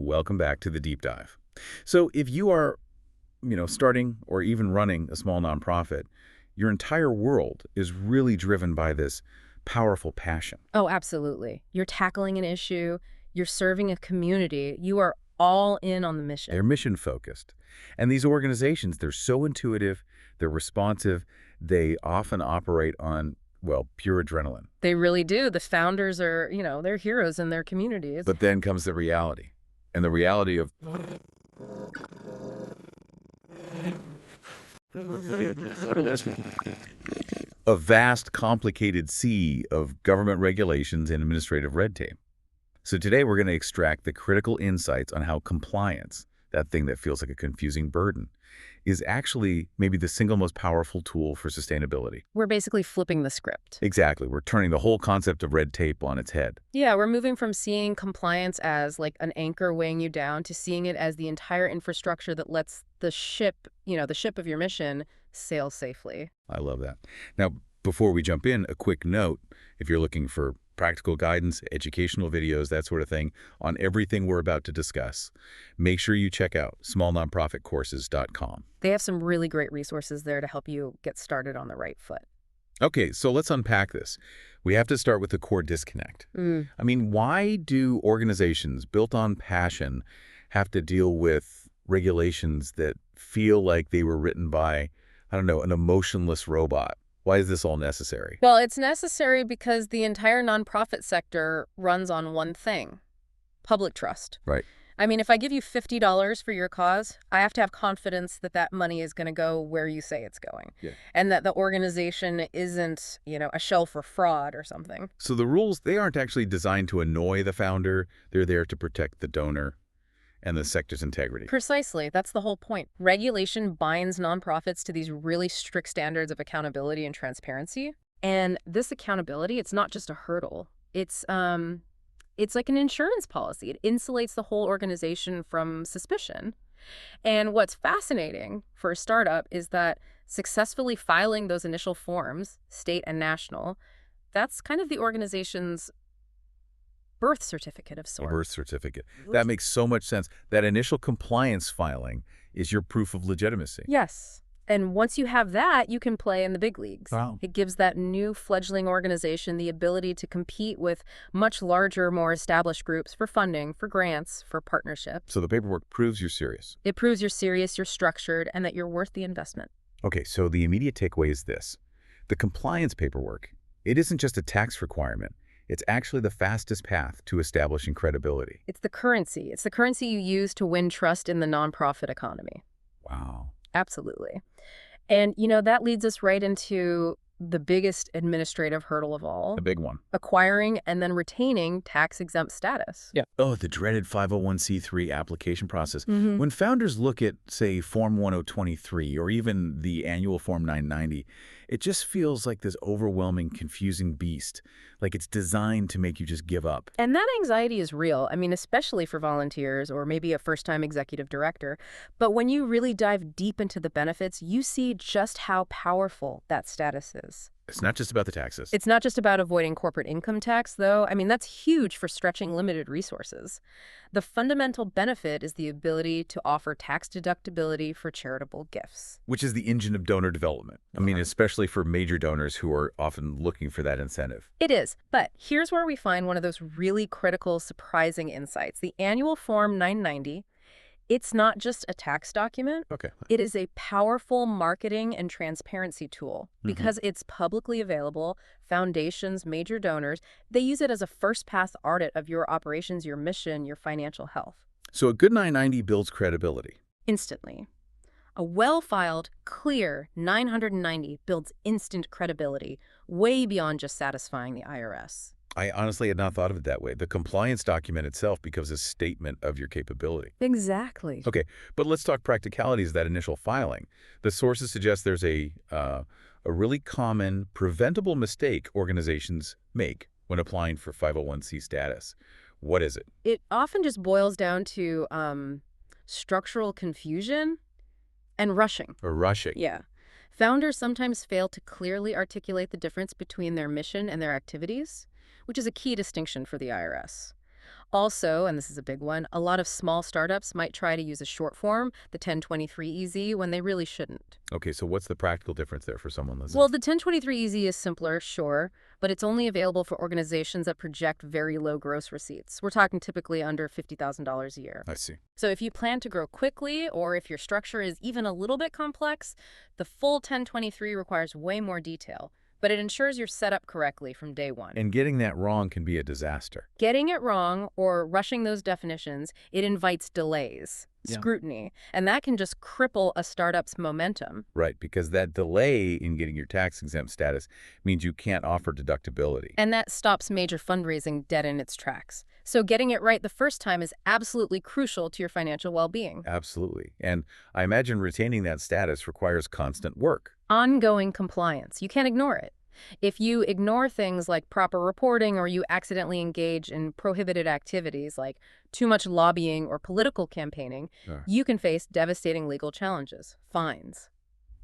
Welcome back to the deep dive. So if you are, starting or even running a small nonprofit, your entire world is really driven by this powerful passion. Oh, absolutely. You're tackling an issue, you're serving a community, you are all in on the They're mission. mission focused. And these organizations, they're so intuitive, they're responsive, they often operate on, well, pure adrenaline. They really do. The founders are, they're heroes in their communities. But then comes the reality. And the reality of a vast, complicated sea of government regulations and administrative red tape. So today we're going to extract the critical insights on how compliance, that thing that feels like a confusing burden, is actually maybe the single most powerful tool for sustainability. We're basically flipping the script. Exactly. We're turning the whole concept of red tape on its head. Yeah, we're moving from seeing compliance as like an anchor weighing you down to seeing it as the entire infrastructure that lets the ship, the ship of your mission, sail safely. I love that. Now, before we jump in, a quick note, if you're looking for practical guidance, educational videos, that sort of thing, on everything we're about to discuss, make sure you check out smallnonprofitcourses.com. They have some really great resources there to help you get started on the right foot. Okay, so let's unpack this. We have to start with the core disconnect. I mean, why do organizations built on passion have to deal with regulations that feel like they were written by, I don't know, an emotionless robot? Why is this all necessary? Well, it's necessary because the entire nonprofit sector runs on one thing: public trust. Right. I mean, if I give you $50 for your cause, I have to have confidence that that money is going to go where you say it's going. Yeah. And that the organization isn't, a shell for fraud or something. So the rules, they aren't actually designed to annoy the founder. They're there to protect the donor and the sector's integrity. Precisely. That's the whole point. Regulation binds nonprofits to these really strict standards of accountability and transparency. And this accountability, it's not just a hurdle. It's like an insurance policy. It insulates the whole organization from suspicion. And what's fascinating for a startup is that successfully filing those initial forms, state and national, that's kind of the organization's birth certificate of A sorts. birth certificate. That makes so much sense. That initial compliance filing is your proof of legitimacy. Yes. And once you have that, you can play in the big leagues. Wow. It gives that new fledgling organization the ability to compete with much larger, more established groups for funding, for grants, for partnerships. So the paperwork proves you're serious. It proves you're serious, you're structured, and that you're worth the investment. Okay, so the immediate takeaway is this. The compliance paperwork, it isn't just a tax requirement. It's actually the fastest path to establishing credibility. It's the currency. It's the currency you use to win trust in the nonprofit economy. Wow. Absolutely. And, that leads us right into the biggest administrative hurdle of all: A big one. acquiring and then retaining tax-exempt status. Yeah. Oh, the dreaded 501c3 application process. Mhm. When founders look at, say, Form 1023 or even the annual Form 990, it just feels like this overwhelming, confusing beast, like it's designed to make you just give up. And that anxiety is real. I mean, especially for volunteers or maybe a first-time executive director. But when you really dive deep into the benefits, you see just how powerful that status is. It's not just about the taxes. It's not just about avoiding corporate income tax, though. I mean, that's huge for stretching limited resources. The fundamental benefit is the ability to offer tax deductibility for charitable gifts. Which is the engine of donor development. I mean, especially for major donors who are often looking for that incentive. It is. But here's where we find one of those really critical, surprising insights. The annual Form 990, it's not just a tax document. Okay. It is a powerful marketing and transparency tool because it's publicly available. Foundations, major donors, they use it as a first-pass audit of your operations, your mission, your financial health. So a good 990 builds credibility. Instantly. A well-filed, clear 990 builds instant credibility, way beyond just satisfying the IRS. I honestly had not thought of it that way. The compliance document itself becomes a statement of your capability. Exactly. Okay, but let's talk practicalities of that initial filing. The sources suggest there's a really common, preventable mistake organizations make when applying for 501c status. What is it? It often just boils down to structural confusion and rushing. Or rushing. Yeah. Founders sometimes fail to clearly articulate the difference between their mission and their activities, which is a key distinction for the IRS. Also, and this is a big one, a lot of small startups might try to use a short form, the 1023EZ, when they really shouldn't. Okay, so what's the practical difference there for someone listening? Well, the 1023EZ is simpler, sure, but it's only available for organizations that project very low gross receipts. We're talking typically under $50,000 a year. I see. So if you plan to grow quickly, or if your structure is even a little bit complex, the full 1023 requires way more detail, but it ensures you're set up correctly from day one. And getting that wrong can be a disaster. Getting it wrong or rushing those definitions, it invites delays, scrutiny, and that can just cripple a startup's momentum. Right, because that delay in getting your tax-exempt status means you can't offer deductibility. And that stops major fundraising dead in its tracks. So getting it right the first time is absolutely crucial to your financial well-being. Absolutely. And I imagine retaining that status requires constant work. Ongoing compliance. You can't ignore it. If you ignore things like proper reporting or you accidentally engage in prohibited activities like too much lobbying or political campaigning, you can face devastating legal challenges, fines,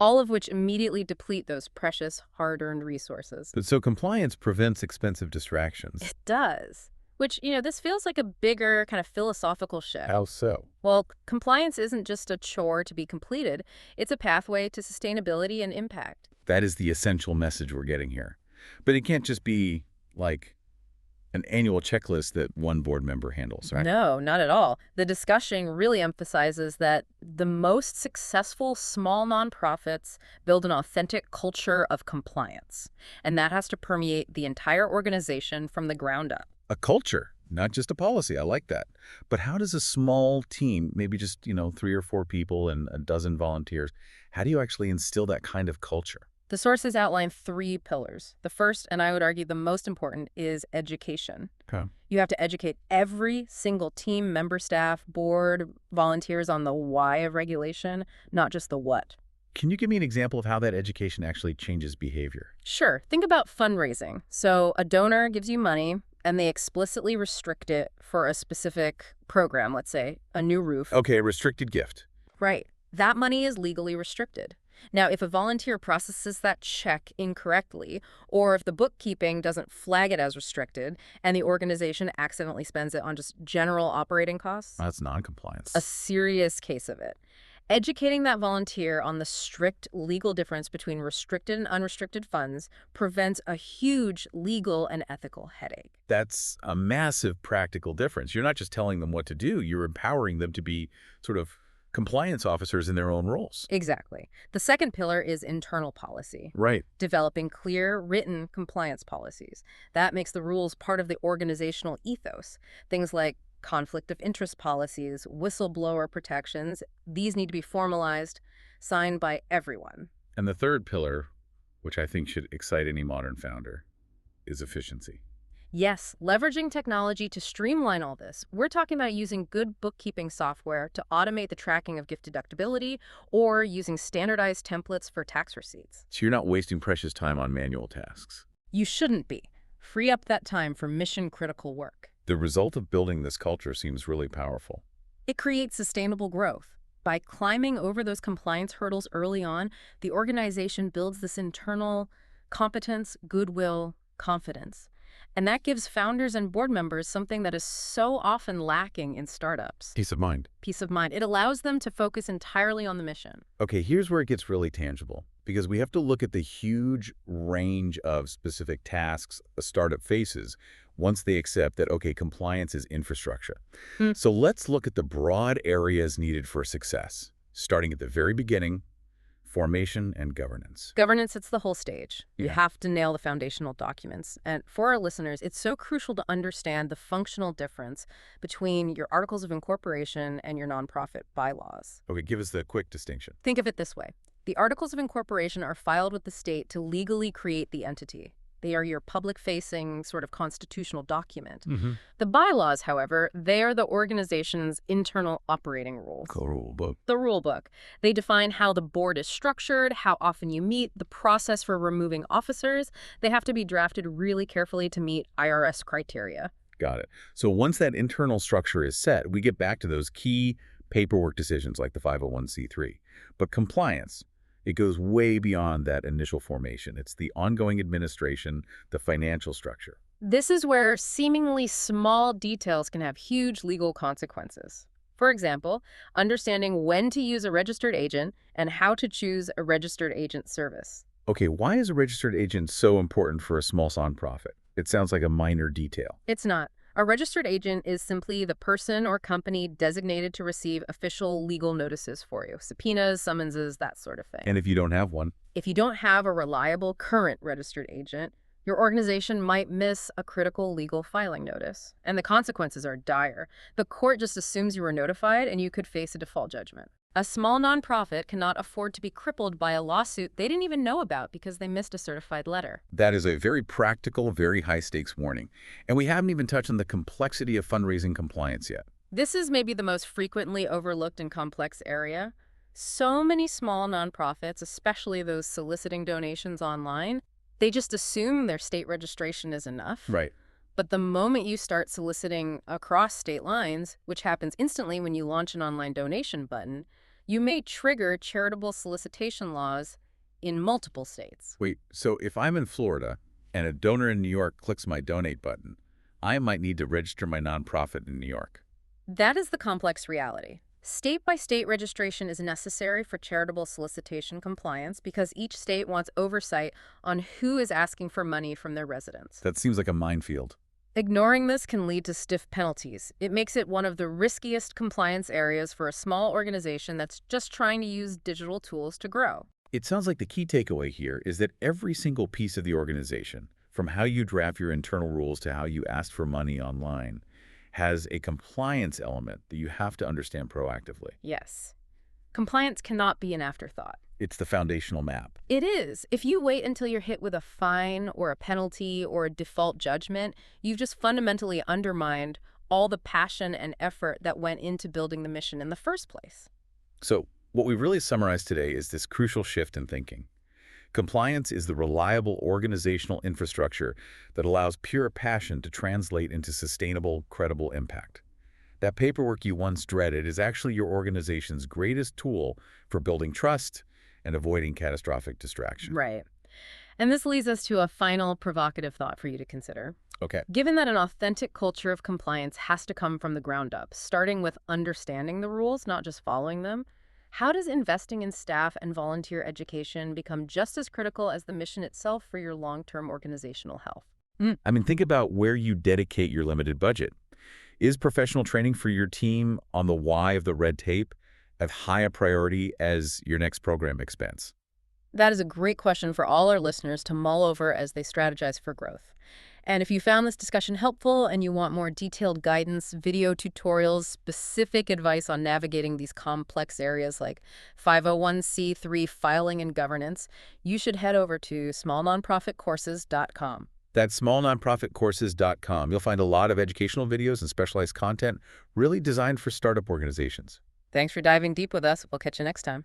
all of which immediately deplete those precious, hard-earned resources. But so compliance prevents expensive distractions. It does. Which, this feels like a bigger kind of philosophical shift. How so? Well, compliance isn't just a chore to be completed. It's a pathway to sustainability and impact. That is the essential message we're getting here. But it can't just be like an annual checklist that one board member handles, right? No, not at all. The discussion really emphasizes that the most successful small nonprofits build an authentic culture of compliance. And that has to permeate the entire organization from the ground up. A culture, not just a policy. I like that. But how does a small team, maybe just, 3 or 4 people and a dozen volunteers, how do you actually instill that kind of culture? The sources outline 3 pillars. The first, and I would argue the most important, is education. Okay. You have to educate every single team, member, staff, board, volunteers on the why of regulation, not just the what. Can you give me an example of how that education actually changes behavior? Sure. Think about fundraising. So a donor gives you money, and they explicitly restrict it for a specific program, let's say a new roof. Okay, restricted gift. Right. That money is legally restricted. Now, if a volunteer processes that check incorrectly, or if the bookkeeping doesn't flag it as restricted, and the organization accidentally spends it on just general operating costs, That's non-compliance. a serious case of it. Educating that volunteer on the strict legal difference between restricted and unrestricted funds prevents a huge legal and ethical headache. That's a massive practical difference. You're not just telling them what to do, you're empowering them to be sort of compliance officers in their own roles. Exactly. The second pillar is internal policy. Right. Developing clear, written compliance policies. That makes the rules part of the organizational ethos. Things like conflict of interest policies, whistleblower protections, these need to be formalized, signed by everyone. And the third pillar, which I think should excite any modern founder, is efficiency. Yes, leveraging technology to streamline all this. We're talking about using good bookkeeping software to automate the tracking of gift deductibility or using standardized templates for tax receipts. So you're not wasting precious time on manual tasks. You shouldn't be. Free up that time for mission-critical work. The result of building this culture seems really powerful. It creates sustainable growth. By climbing over those compliance hurdles early on, the organization builds this internal competence, goodwill, confidence. And that gives founders and board members something that is so often lacking in startups. Peace of mind. Peace of mind. It allows them to focus entirely on the mission. Okay, here's where it gets really tangible, because we have to look at the huge range of specific tasks a startup faces once they accept that, okay, compliance is infrastructure. So let's look at the broad areas needed for success, starting at the very beginning, formation and governance. Governance, it's the whole stage. You Yeah. have to nail the foundational documents. And for our listeners, it's so crucial to understand the functional difference between your articles of incorporation and your nonprofit bylaws. Okay, give us the quick distinction. Think of it this way. The articles of incorporation are filed with the state to legally create the entity. They are your public-facing sort of constitutional document. The bylaws, however, they are the organization's internal operating rules. Rule book. The rule book. They define how the board is structured, how often you meet, the process for removing officers. They have to be drafted really carefully to meet IRS criteria. Got it. So once that internal structure is set, we get back to those key paperwork decisions like the 501c3. But compliance, it goes way beyond that initial formation. It's the ongoing administration, the financial structure. This is where seemingly small details can have huge legal consequences. For example, understanding when to use a registered agent and how to choose a registered agent service. Okay, why is a registered agent so important for a small nonprofit? It sounds like a minor detail. It's not. A registered agent is simply the person or company designated to receive official legal notices for you, subpoenas, summonses, that sort of thing. And if you don't have one, If you don't have a reliable current registered agent, your organization might miss a critical legal filing notice, and the consequences are dire. The court just assumes you were notified and you could face a default judgment. A small nonprofit cannot afford to be crippled by a lawsuit they didn't even know about because they missed a certified letter. that is a very practical, very high-stakes warning. And we haven't even touched on the complexity of fundraising compliance yet. This is maybe the most frequently overlooked and complex area. So many small nonprofits, especially those soliciting donations online, they just assume their state registration is enough. Right. But the moment you start soliciting across state lines, which happens instantly when you launch an online donation button, you may trigger charitable solicitation laws in multiple states. Wait, so if I'm in Florida and a donor in New York clicks my donate button, I might need to register my nonprofit in New York. That is the complex reality. State-by-state registration is necessary for charitable solicitation compliance because each state wants oversight on who is asking for money from their residents. That seems like a minefield. Ignoring this can lead to stiff penalties. It makes it one of the riskiest compliance areas for a small organization that's just trying to use digital tools to grow. It sounds like the key takeaway here is that every single piece of the organization, from how you draft your internal rules to how you ask for money online, has a compliance element that you have to understand proactively. Yes. Compliance cannot be an afterthought. It's the foundational map. It is. If you wait until you're hit with a fine or a penalty or a default judgment, you've just fundamentally undermined all the passion and effort that went into building the mission in the first place. So what we really summarized today is this crucial shift in thinking. Compliance is the reliable organizational infrastructure that allows pure passion to translate into sustainable, credible impact. That paperwork you once dreaded is actually your organization's greatest tool for building trust and avoiding catastrophic distraction. Right. And this leads us to a final provocative thought for you to consider. Okay. Given that an authentic culture of compliance has to come from the ground up, starting with understanding the rules, not just following them, how does investing in staff and volunteer education become just as critical as the mission itself for your long-term organizational health? I mean, think about where you dedicate your limited budget. Is professional training for your team on the why of the red tape as high a priority as your next program expense? That is a great question for all our listeners to mull over as they strategize for growth. And if you found this discussion helpful and you want more detailed guidance, video tutorials, specific advice on navigating these complex areas like 501c3 filing and governance, you should head over to smallnonprofitcourses.com. That's smallnonprofitcourses.com. You'll find a lot of educational videos and specialized content really designed for startup organizations. Thanks for diving deep with us. We'll catch you next time.